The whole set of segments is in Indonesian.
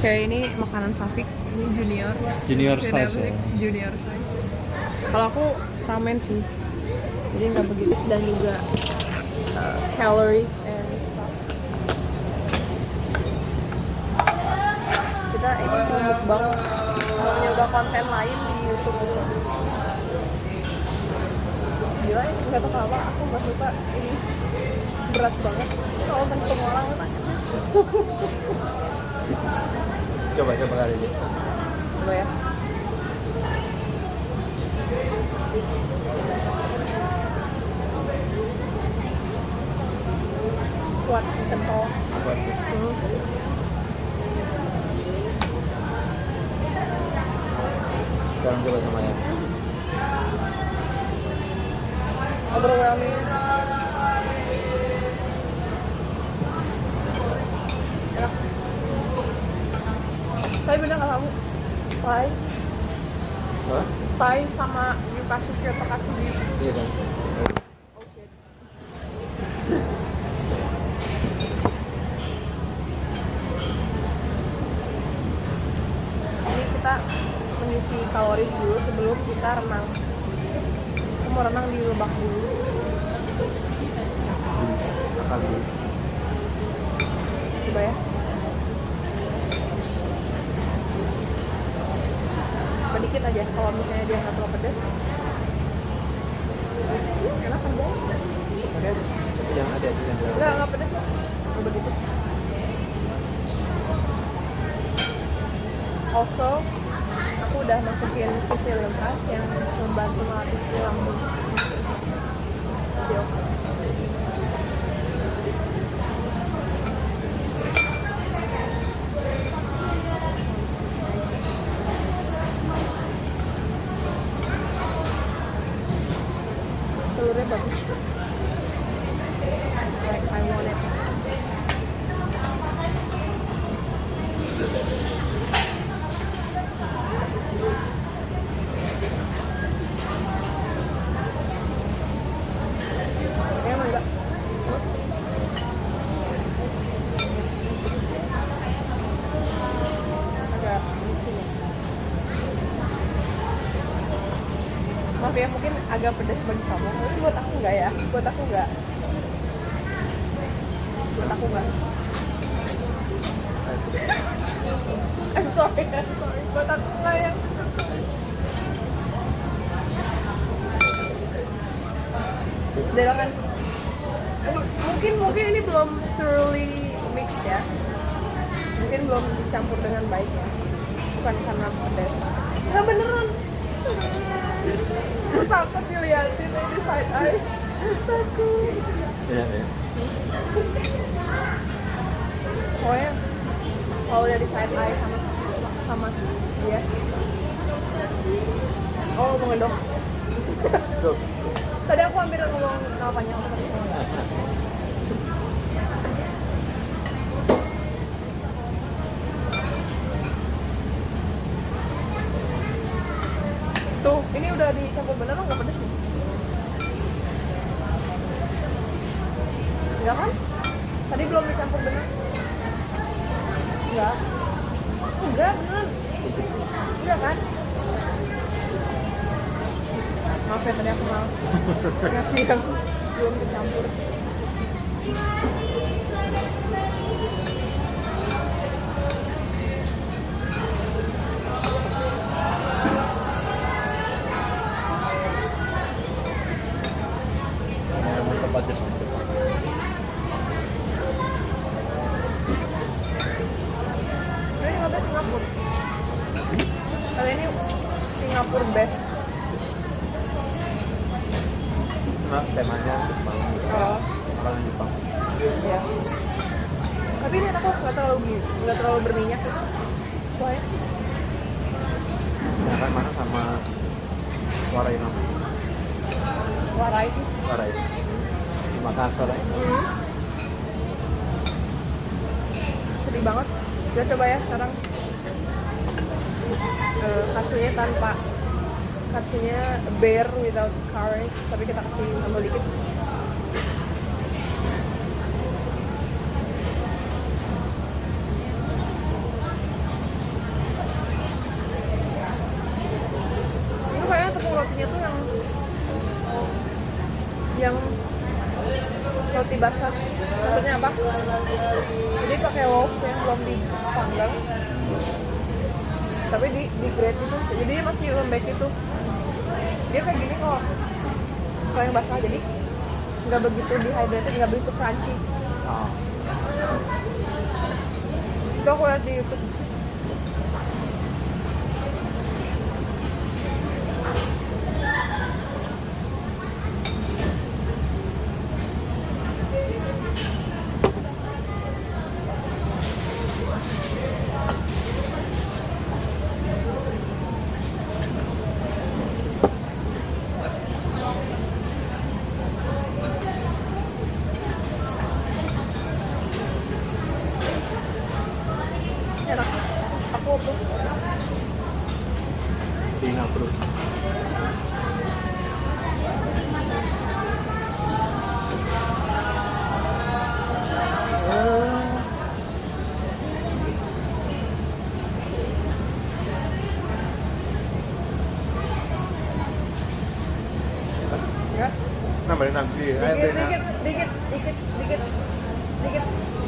Kayak ini makanan Safik, ini junior. Junior size ya. Junior size. Kalau aku ramen sih, jadi nggak begitu, dan juga calories and stuff. Kita ini mukbang, kalau nyoba konten lain di YouTube gitu. Gila ya, nggak tahu kenapa aku nggak suka ini, berat banget kalau nonton orang itu. Coba kali ini. Coba ya. Kuat sih, kental. Sekarang coba sama ya. Overwhelming. Enak. Tapi bener nggak kamu? Pai? Hah? Pai sama Yukasuke atau Katsugi? Iya kan. Oh shit. Ini kita mengisi kalori dulu sebelum kita renang. Aku mau renang di Lebak Bulus. Akan dulu. Coba ya. Sedikit aja, kalau misalnya dia nggak terlalu pedas. Enak kan guys? Ada yang ada di dalam. Nggak pedas kok. Coba gitu. Also, aku udah masukin Psyllium Plus yang membantu melapisi lambung. Jadi oke. Telurnya bagus. It's like I want it. Emang enggak? Agak micin ya. Maaf ya, mungkin agak pedas bagi kamu. Tapi buat aku enggak ya. Buat aku enggak. I'm sorry. Buat aku enggak ya. I'm sorry. Udah kan? Mungkin ini belum thoroughly mixed ya. Mungkin belum dicampur dengan baik ya. Bukan karena pedas. Nggak beneran. Aku takut dilihatin ini side eye. Takut. Iya ya. Pokoknya kalau udah di side eye sama dia. Oh, mau ngedok. Tuh. Tadi aku hampir ngomong nama panjang. Tuh, ini udah dicampur bener nggak pedes nih? Enggak kan? Tadi belum dicampur bener. Enggak. Enggak, beneran. Enggak kan? Maaf ya, tadi aku mau ngasih yang belum dicampur. Tempat Jepang. Ini hotel Singapura. Kali ini Singapura best. Nah, temanya Jepang. Oh, Makanan Jepang. iya. Tapi ini aku nggak terlalu berminyak gitu. Soalnya Nah, kan mana sama Warai nama. warai sih. Warai. Di Makassar ya. Sedih banget. Kita coba ya sekarang. Katsunya tanpa katsunya bear without curry, tapi kita kasih sambal dikit. basah. Maksudnya apa? Jadi pakai loaf yang belum dipanggang, tapi di grate itu, jadi dia masih lembek itu. Dia kayak gini kok, kalau yang basah jadi nggak begitu dehydrated, nggak begitu crunchy. Oh. Itu aku lihat di YouTube. Enak. Aku approve. Tinggal terus. Ya. Nambahin nanti. Dikit.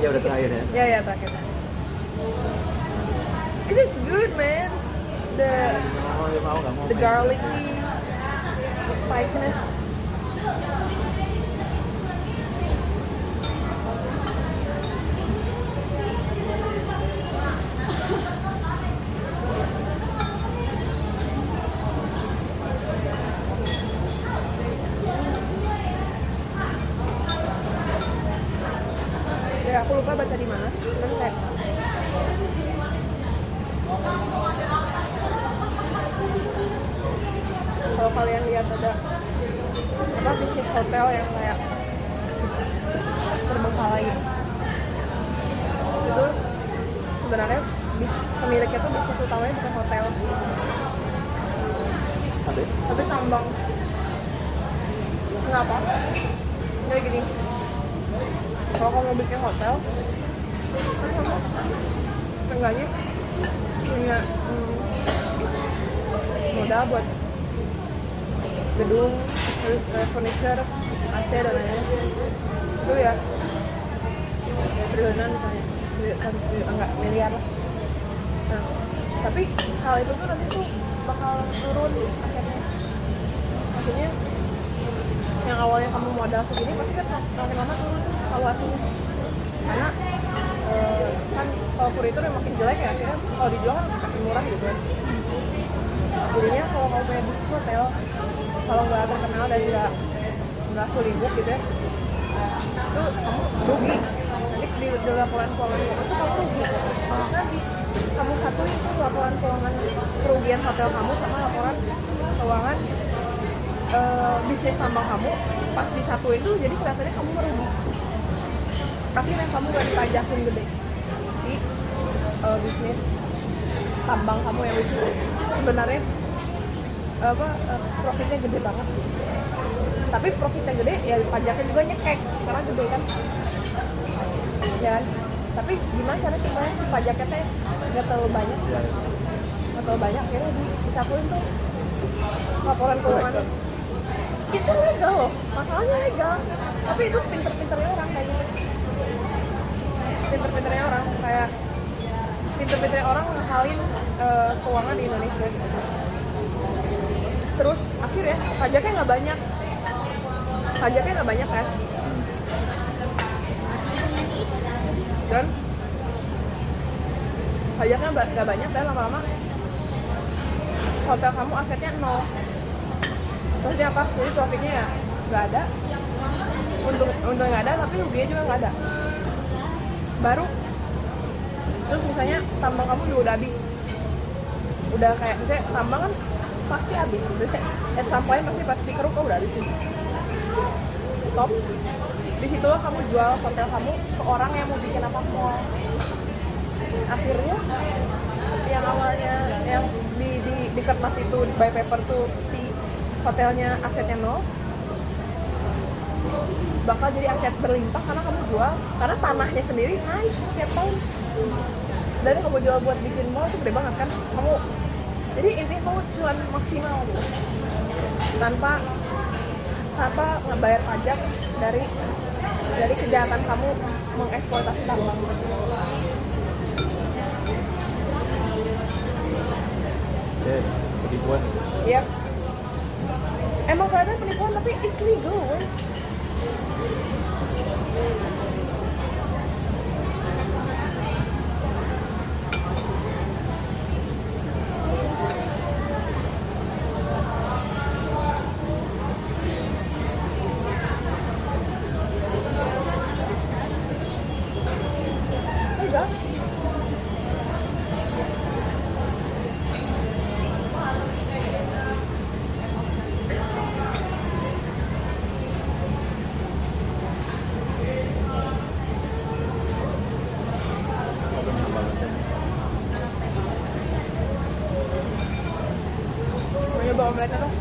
Iya udah terakhir ya. Ya terakhir. Cause it's good, man. Oh, ya mau nggak mau. The garlicky, the spiciness. Ya aku lupa baca di mana. Kan kayak kalau kalian lihat ada apa bisnis hotel yang kayak terbengkalai itu sebenarnya pemiliknya tuh bisnis utamanya bukan hotel tapi tambang. Kenapa? Jadi gini, kalau kamu bikin hotel kan kamu seenggaknya punya modal buat gedung, terus furniture, AC dan lain-lain. Itu ya triliunan misalnya, enggak miliar lah. Nah, tapi hal itu tuh nanti tuh bakal turun asetnya. Maksudnya yang awalnya kamu modal segini pasti kan makin lama turun valuasinya. Karena kan kalau furniture yang makin jelek ya, akhirnya kalau dijual kan makin murah gitu ya. Jadinya kalau kamu punya bisnis hotel, kalau nggak terkenal dan nggak selibuk gitu ya, itu kamu rugi. Nanti di laporan keuangan kamu tuh kamu rugi. Nanti kamu satuin itu laporan keuangan kerugian hotel kamu sama laporan keuangan bisnis tambang kamu, pas disatuin tuh jadi kelihatannya kamu merugi. Akhirnya kamu nggak dipajakin gede di bisnis tambang kamu yang which is sebenarnya profitnya gede banget. Tapi profitnya gede ya pajaknya juga nyekek karena gede kan. Ya kan? Tapi gimana caranya supaya si pajaknya teh nggak terlalu banyak? Nggak terlalu banyak, akhirnya disatuin tuh laporan keuangan. Itu legal loh, masalahnya legal. Tapi itu pinter-pinternya orang kayaknya. Pinter-pinternya orang kayak pinter-pinternya orang ngehalin keuangan di Indonesia. Terus akhirnya pajaknya nggak banyak kan, dan pajaknya nggak banyak dan lama-lama hotel kamu asetnya nol. Maksudnya apa? Jadi profitnya ya nggak ada, untung nggak ada, tapi ruginya juga nggak ada. Baru terus misalnya tambang kamu juga udah habis, udah kayak misalnya tambang kan pasti habis gitu ya. At some point pasti pas dikeruk udah habis gitu. Stop. Disitulah kamu jual hotel kamu ke orang yang mau bikin apa mall. Akhirnya yang awalnya yang di kertas itu by paper tuh si hotelnya asetnya nol bakal jadi aset berlimpah karena kamu jual, karena tanahnya sendiri naik setiap tahun. Dan kamu jual buat bikin mall itu gede banget kan. Kamu jadi intinya kamu cuan maksimal gitu tanpa ngebayar pajak dari dari kejahatan kamu mengeksploitasi tambang. Penipuan. Iya. Emang kelihatannya penipuan tapi it's legal, woy. Enggak. Mau nyoba omeletnya dong?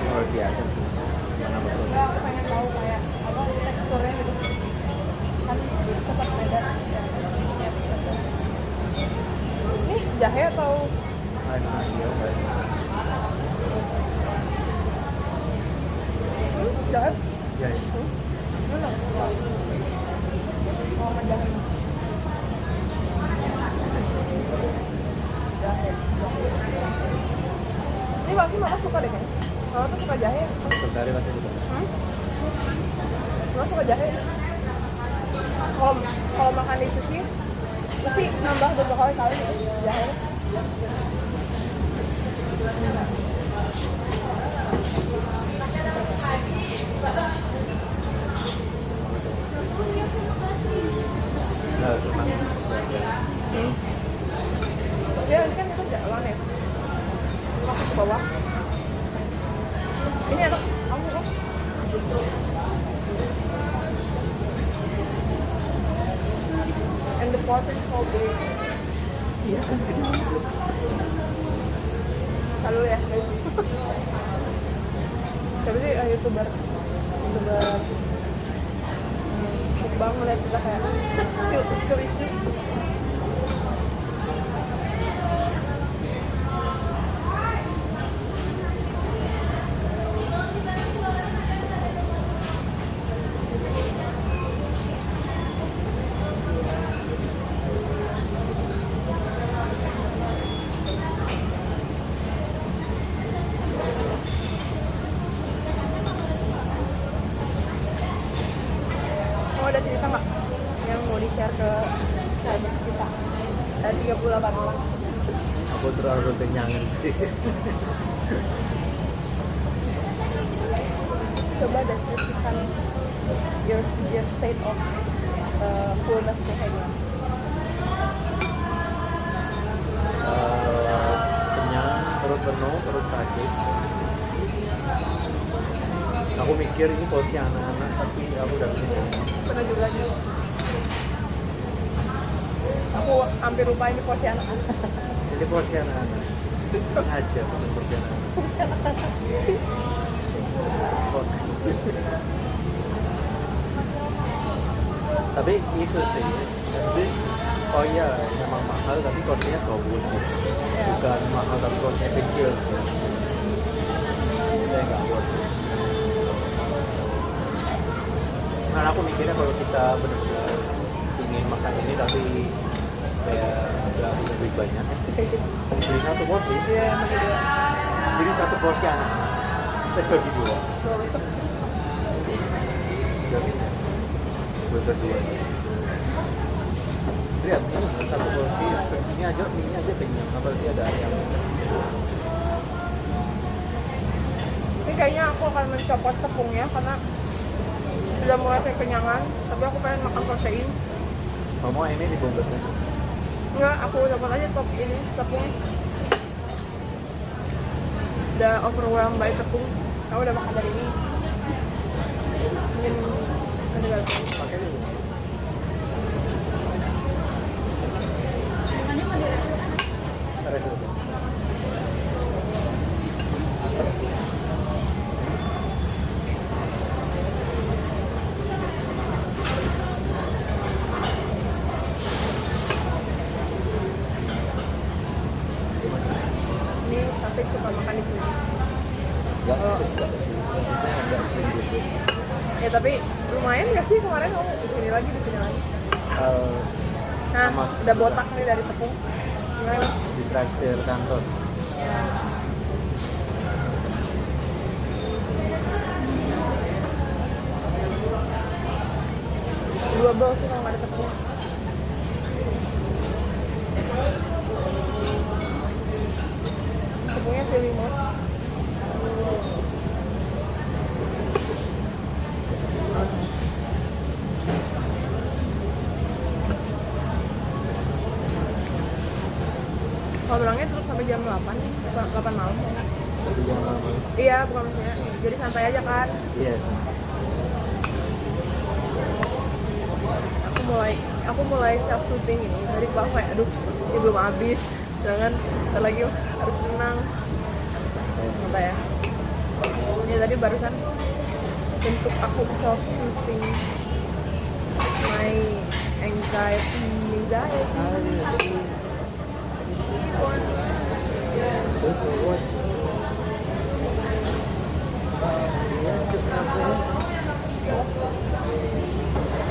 Luar biasa sih. Mana betul. Enggak, aku pengen tahu kayak apa teksturnya gitu. Kan tetap beda. Ini jahe atau Iya, baik. jahe? Ya, ya. Mana? Oh, sama jahe. Jahe. Ini pasti mama suka deh kan? Mama tuh suka jahe. Sebentar ya, masih juga. Mama suka jahe. Kalau makan di sushi, pasti nambah beberapa kali gitu jahe. Nah, senang. Ya, ini kan itu jalan ya. Masuk ke bawah. Ini enak. Kamu kok? And the portion is so big. Iya kan, Selalu ya, guys. Tapi sih youtuber mukbang ngeliat kita kayak silus-kerisnya. Kamu ada cerita nggak yang mau di-share ke sahabat kita? Ada 38 orang. Aku terlalu kenyangan sih. Coba deskripsikan your state of fullness kayak gimana? Kenyang, perut penuh, perut sakit. Aku mikir ini porsi anak-anak, tapi aku udah kenyang. Pernah juga sih. Aku hampir lupa ini porsi anak-anak. Ini porsi anak-anak. Sengaja bukan porsi anak-anak. Tapi itu sih. Jadi, oh iya, memang mahal, tapi porsinya bagus. Bukan mahal, tapi porsinya kecil. Saya nggak buat. Nah, aku mikirnya kalau kita benar-benar ingin makan ini tapi kayak nggak punya duit banyak, beli satu porsi. Iya, emang gitu. Beli satu porsi anak, kita bagi dua. Buat berdua. Lihat ini satu porsi, ini aja kenyang. Apalagi ada ayam. Ini kayaknya aku akan mencopot tepungnya karena sudah mulai kekenyangan, tapi aku pengen makan protein. Kamu ini dibungkusnya? Enggak, aku dapat aja ini tepungnya. Udah overwhelmed by tepung. Aku udah makan dari ini. Mungkin meninggal. Pakai dulu. Tarik dulu. Ini sampai suka makan di sini. Gak suka sih, maksudnya agak sering gitu. Ya tapi lumayan nggak sih kemarin kamu di sini lagi di sini lagi. Nah, Sama udah botak nih dari tepung. Gimana? di traktir kantor. Dua bowl sih kalau nggak ada tepung. Tepungnya si limon. Kalau bilangnya tutup sampai jam 8 nih, 8 malam. Tapi jangan lama. Iya, bukan maksudnya. Jadi santai aja kan. Iya. Aku mulai self soothing ini dari bawah kayak aduh, ini belum habis. Jangan ntar lagi harus menang. Santai ya. Ini tadi barusan untuk aku self soothing my anxiety.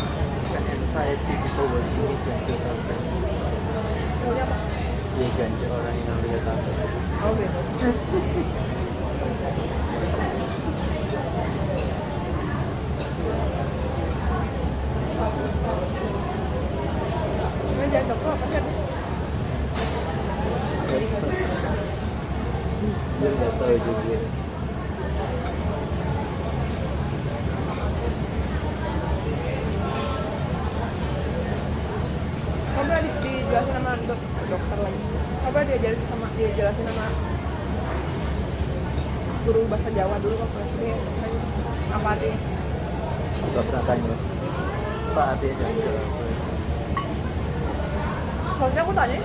Anxiety people watching it ganti tante. Maunya apa? Dia ganti orang yang lihat tante. Oh gitu. Ini jangan dokter apa kan? Dia nggak tahu juga. Kamu pernah dijelasin sama dokter lagi? Kamu pernah dijelasin sama guru bahasa Jawa dulu waktu SD? Apa artinya? Nggak pernah tanya sih. Pak artinya jangan. Soalnya aku tanya,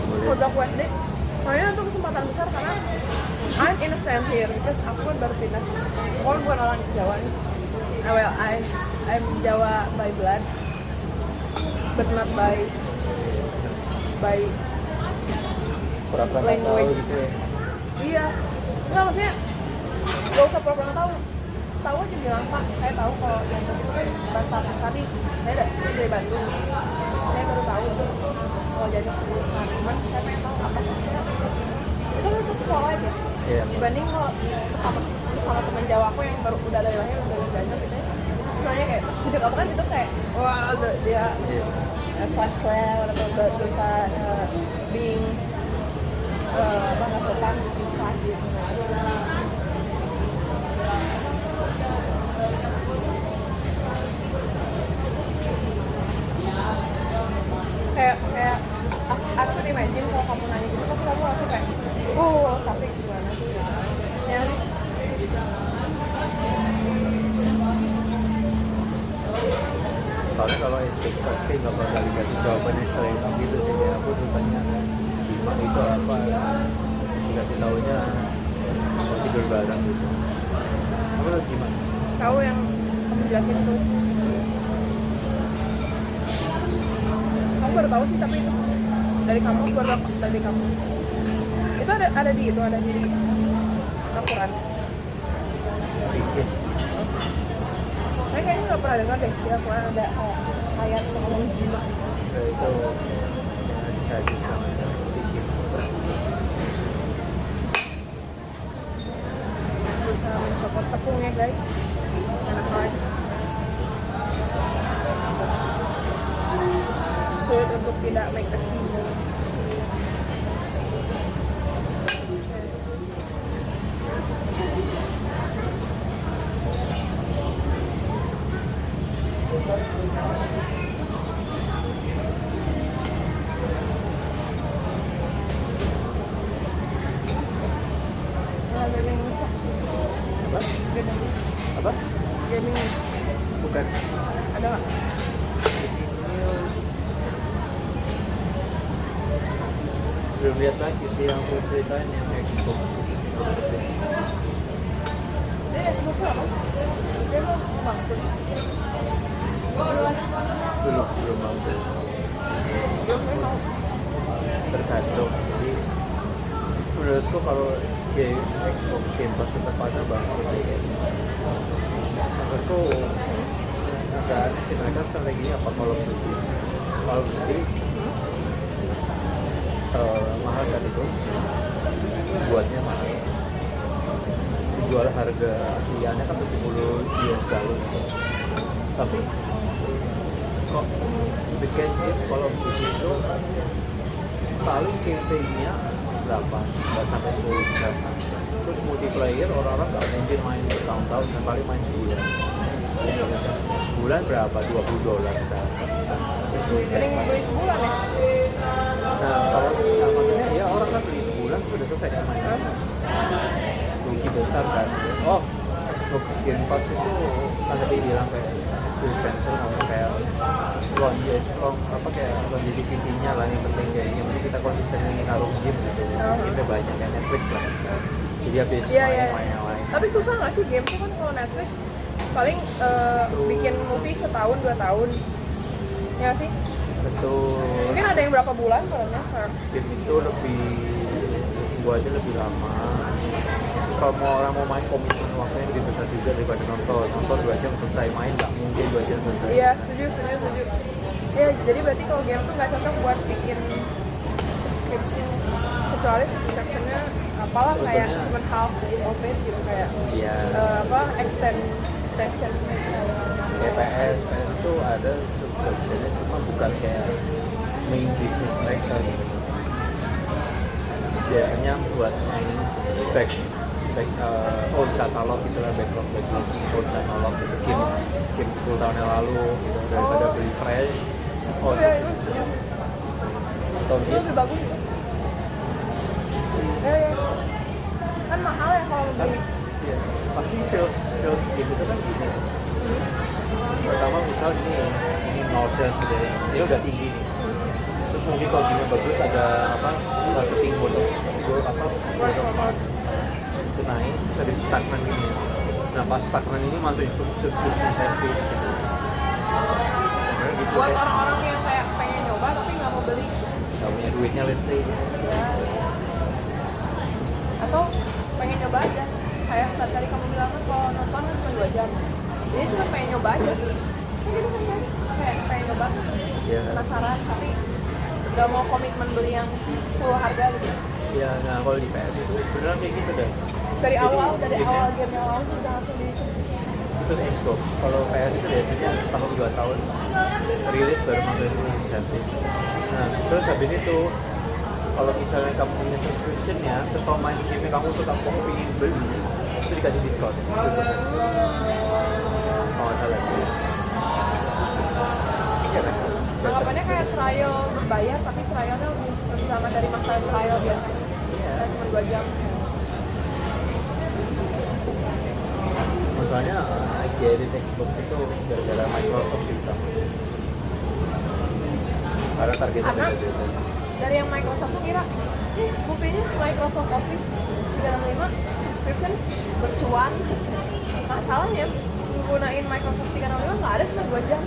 Boleh. waktu aku SD, soalnya itu kesempatan besar karena I'm innocent here because aku kan baru pindah. Aku kan bukan orang Jawa nih. Well, I'm Jawa by blood, but not by Pura-pura nggak tahu language. gitu ya. Iya, nggak maksudnya gak usah pura-pura tahu aja bilang Pak, saya tahu kalau yang itu kan bahasa Kasari. Saya dari Bandung, saya baru tahu tuh kalau jadi jurusan. Cuman saya pengen tahu apa sih itu soal aja. Iya. Dibanding kalau sama teman Jawa aku yang baru udah dari lahir udah belajar gitu ya. Soalnya kayak hidup aku kan itu kayak wah dia Iya. class clown atau berusaha being nggak sopan di kelas. Kayak aku imagine kalau kamu nanya gitu pasti kamu langsung kayak Safik gimana sih ya sih. Soalnya kalau SPK nggak bakal dikasih jawabannya selain gitu sih. Kayak aku tuh tanya Cima itu apa, dikasih taunya mau tidur bareng gitu. Apa tuh Cima? Tahu yang kamu jelasin tuh kamu baru tahu sih, tapi itu dari kamu itu ada di Al-Quran. Dikit. Saya kayaknya nggak pernah dengar deh di Al-Quran ada ayat yang ngomong jima. Itu jangan dikasih sama dikit. Berusaha mencopot tepungnya guys, enak banget. Sulit untuk tidak make a scene. Apa? Apa? Gaming Bukan. ada nggak? Belum lihat lagi sih yang aku ceritain yang Xbox. Xbox apa? Dia mau maksud. Belum mampu. Belum mau. Tergantung. Jadi menurutku kalau Xbox Game Pass tetap ada bagus. Menurutku keadaan si mereka strateginya apa Call of Duty. Call of Duty mahal kan itu, buatnya mahal. Jual harga asliannya kan 70 US dollar. Tapi kok the case is Call of Duty itu paling campaign-nya berapa? Nggak sampai 10 jam. Terus multiplayer orang-orang nggak mungkin main bertahun-tahun, dan paling main sebulan. Sebulan berapa? $20 Mending beli sebulan ya. Nah kalau maksudnya ya orang kan beli sebulan sudah selesai kan main. Rugi besar kan. Oh, Xbox Game Pass itu kan tadi bilang kayak Phil Spencer ngomong kayak longevity-nya lah yang penting kayak yang penting kita konsisten naruh game gitu. Game banyak kayak Netflix lah. Jadi habis main yang lain. Tapi susah nggak sih game tuh kan kalau Netflix paling bikin movie setahun 2 tahun. Ya sih. Betul. Mungkin ada yang berapa bulan filmnya? Game itu lebih buatnya lebih lama. Kalau orang mau main komitmen waktunya lebih besar juga daripada nonton 2 jam selesai, main nggak mungkin 2 jam selesai. Iya, setuju. Ya, jadi berarti kalau game tuh nggak cocok buat bikin subscription, kecuali subscriptionnya apalah kayak cuma half of it gitu kayak extension. PS itu ada subscriptionnya cuma bukan kayak main business mereka gitu. Biasanya buat main back old catalog gitu lah, backlog old catalog gitu, game 10 tahun yang lalu gitu, daripada beli fresh. Iya, itu lebih bagus. Ya. Kan mahal ya kalau Kan, beli. ya, pasti sales game itu kan gini. Pertama misal ini no sales gitu ya, ini udah tinggi nih. Terus mungkin kalau game bagus ada marketing bonus itu naik, bisa di stagnan gini. Nah pas stagnan ini masuk subscription service gitu. Gitu Buat orang-orang yang kayak pengen nyoba tapi nggak mau beli. Nggak punya duitnya let's say gitu. Ya. Atau pengen nyoba aja. Kayak tadi kamu bilang kan kalau nonton kan cuma 2 jam. Jadi cuma pengen nyoba aja. Kayak gitu kan. Kayak pengen nyoba. Iya. Penasaran tapi nggak mau komitmen beli yang full harga gitu. Ya, nah kalau di PS itu beneran kayak gitu deh. Dari Jadi, awal gamenya game yang launch sudah langsung di itu Xbox. Kalau PS itu biasanya tahun 2 tahun rilis baru masuk insentif. Nah terus habis itu kalau misalnya kamu punya subscription-nya, terus kalau main game kamu suka pengen beli, itu dikasih diskon. Kalau salah. Iya kan? anggapannya kayak trial berbayar tapi trialnya lebih lama dari masa trial biasanya. Iya. Cuma 2 jam. Masalahnya jadi Xbox itu gara-gara Microsoft sih utama. Karena targetnya Karena beda-beda. dari yang Microsoft tuh kira buktinya Microsoft Office 365 subscription bercuan. Masalahnya menggunain Microsoft 365 nggak ada cuma 2 jam.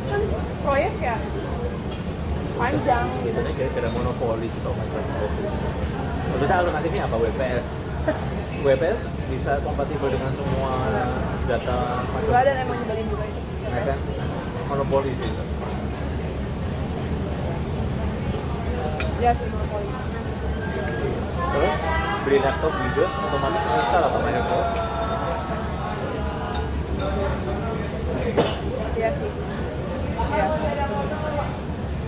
Kan proyek ya panjang gitu. Sebenarnya gara-gara monopoli sih kalau Microsoft Office. Maksudnya alternatifnya apa? WPS. WPS bisa kompatibel dengan semua data Nggak Microsoft. ada yang mau nyebelin juga itu. Ya kan? Monopoli sih. Ya sih monopoli. Terus beli laptop Windows otomatis install apa Microsoft? Iya sih. Ya.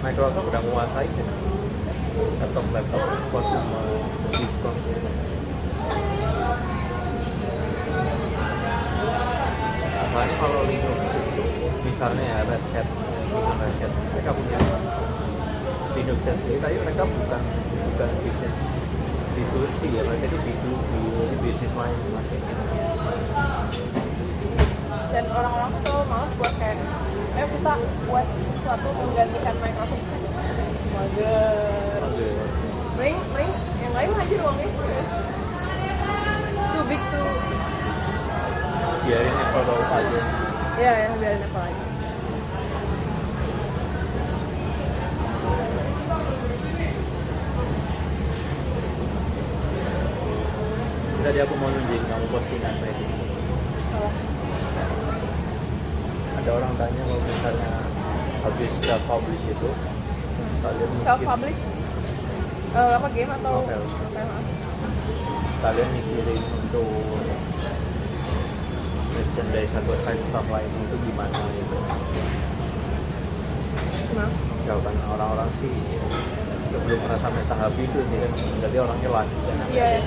Microsoft udah menguasai ya. laptop konsumer, konsumer. Soalnya kalau Linux itu misalnya ya Red Hat, mereka punya Linuxnya sendiri, tapi mereka bukan bisnis B2C ya, mereka itu B2B, bisnis lain makanya. Dan orang-orang tuh selalu malas buat kayak ayo kita buat sesuatu menggantikan Microsoft. Mager. Mending yang lain aja ruangnya. Too big to. Biarin Apple bawa aja. Iya ya, biarin apa aja. tadi aku mau nunjukin kamu postingan tadi. Oh. Ada orang tanya kalau misalnya habis self publish itu kalian Self mungkin publish apa game atau Novel. novel? kalian mikirin untuk merchandise atau side stuff lain itu gimana gitu. Nah, Jawaban orang-orang sih ya belum pernah sampai tahap itu sih kan, jadi orangnya lanjut kan. iya ya.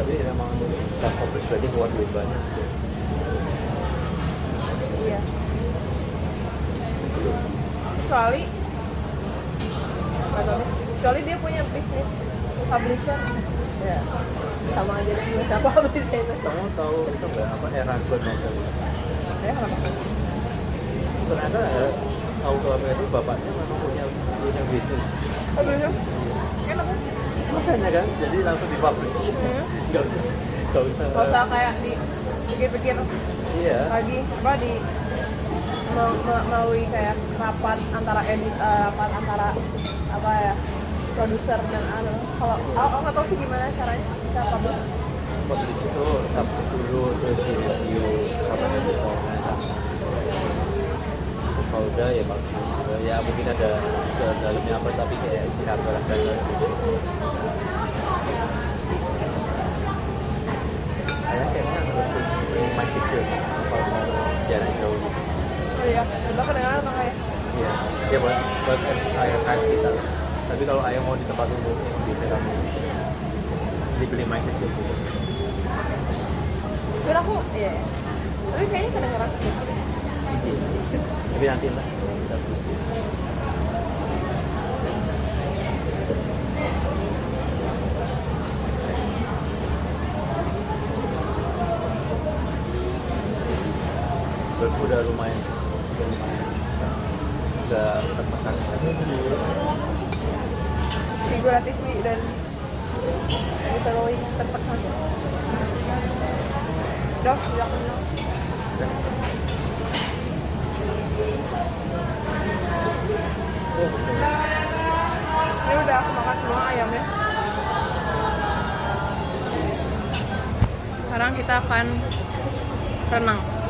Tapi memang self publish berarti keluar duit banyak. Iya. Kecuali nggak tahu deh. Kecuali dia punya bisnis publisher. Ya. Sama aja deh punya publisher itu. Kamu tahu itu nggak apa Eragon novel? Ya kenapa? Ternyata tahu kalau itu bapaknya memang punya bisnis. Publisher? Enak kan? Makanya kan, jadi langsung dipublish. Nggak usah. Gak usah kayak dipikir-pikir Iya. lagi apa di melalui kayak rapat antara rapat antara apa ya produser dan kalau aku nggak tahu sih gimana caranya bisa publish. Publish itu submit dulu terus di review sama editornya. Kalau udah ya bagus. Ya mungkin ada ke dalamnya apa tapi kayak gambar-gambar gitu. Kayaknya harus main kecil kalau mau jalan jauh gitu. Oh iya, coba kedengaran atau kayak Iya, ya buat ayam kita. Tapi kalau ayam mau di tempat umum yang bisa kamu dibeli main kecil gitu. biar aku iya. Tapi kayaknya kedengaran sedikit. Tapi nanti lah. Udah lumayan udah tertekan Figuratively dan literally tertekan. Udah, sudah kenal. Ini udah aku makan semua ayamnya. Sekarang kita akan renang.